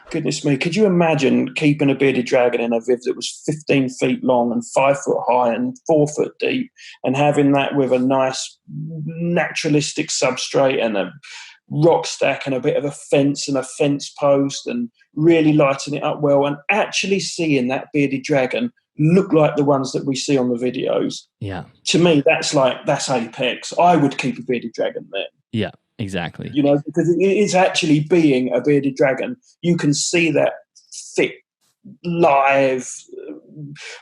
Goodness me, could you imagine keeping a bearded dragon in a viv that was 15 feet long and 5 foot high and 4 foot deep, and having that with a nice naturalistic substrate and a rock stack and a bit of a fence and a fence post, and really lighting it up well, and actually seeing that bearded dragon look like the ones that we see on the videos? Yeah. To me, that's apex. I would keep a bearded dragon there. Yeah. Exactly. You know, because it is actually being a bearded dragon. You can see that thick, live,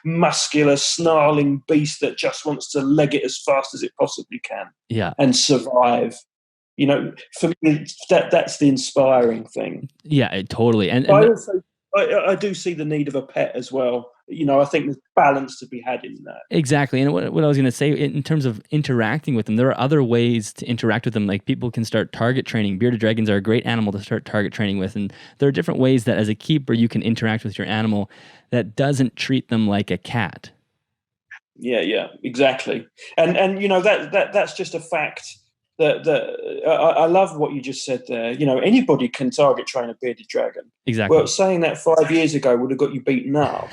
muscular, snarling beast that just wants to leg it as fast as it possibly can. Yeah. And survive. You know, for me, that's the inspiring thing. Yeah, totally. And I do see the need of a pet as well. You know, I think there's balance to be had in that. Exactly. And what I was going to say, in terms of interacting with them, there are other ways to interact with them. Like, people can start target training. Bearded dragons are a great animal to start target training with. And there are different ways that as a keeper you can interact with your animal that doesn't treat them like a cat. Yeah, exactly. And you know, that's just a fact. I love what you just said there. You know, anybody can target train a bearded dragon. Exactly. Well, saying that 5 years ago would have got you beaten up.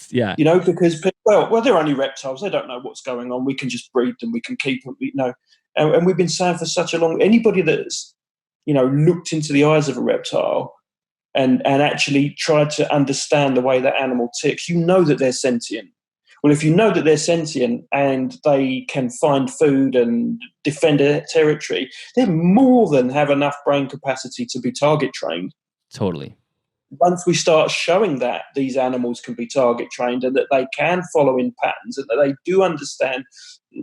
Yeah. You know, because they're only reptiles. They don't know what's going on. We can just breed them. We can keep them. You know, and we've been saying for such a long. Anybody that's, you know, looked into the eyes of a reptile and actually tried to understand the way that animal ticks, you know that they're sentient. Well, if you know that they're sentient and they can find food and defend their territory, they more than have enough brain capacity to be target trained. Totally. Once we start showing that these animals can be target trained and that they can follow in patterns and that they do understand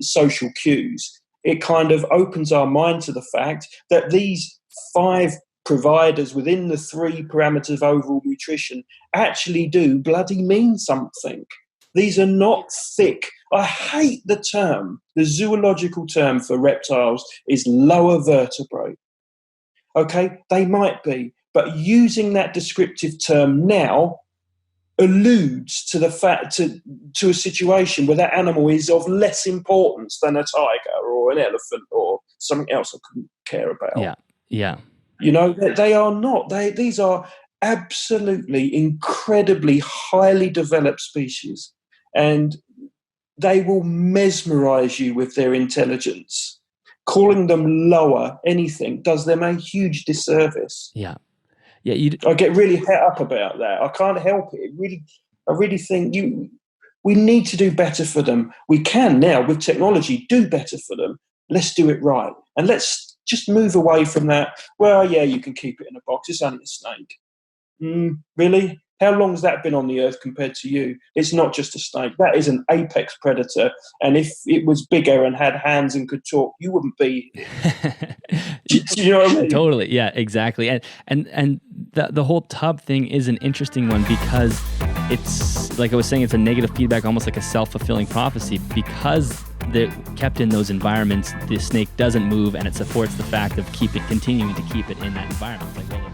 social cues, it kind of opens our mind to the fact that these 5 providers within the 3 parameters of overall nutrition actually do bloody mean something. These are not thick. I hate the term. The zoological term for reptiles is lower vertebrate. Okay, they might be, but using that descriptive term now alludes to the fact to a situation where that animal is of less importance than a tiger or an elephant or something else I couldn't care about. Yeah. You know, they are not. These are absolutely incredibly highly developed species. And they will mesmerize you with their intelligence. Calling them lower anything does them a huge disservice. Yeah. I get really het up about that. I can't help it. I really think we need to do better for them. We can now, with technology, do better for them. Let's do it right. And let's just move away from that. Well, yeah, you can keep it in a box. It's only a snake. Really? How long has that been on the earth compared to you? It's not just a snake. That is an apex predator. And if it was bigger and had hands and could talk, you wouldn't be here. Do you know what I mean? Totally. Yeah, exactly. And the whole tub thing is an interesting one because it's, like I was saying, it's a negative feedback, almost like a self-fulfilling prophecy. Because they're kept in those environments, the snake doesn't move, and it supports the fact of continuing to keep it in that environment. It's like, well,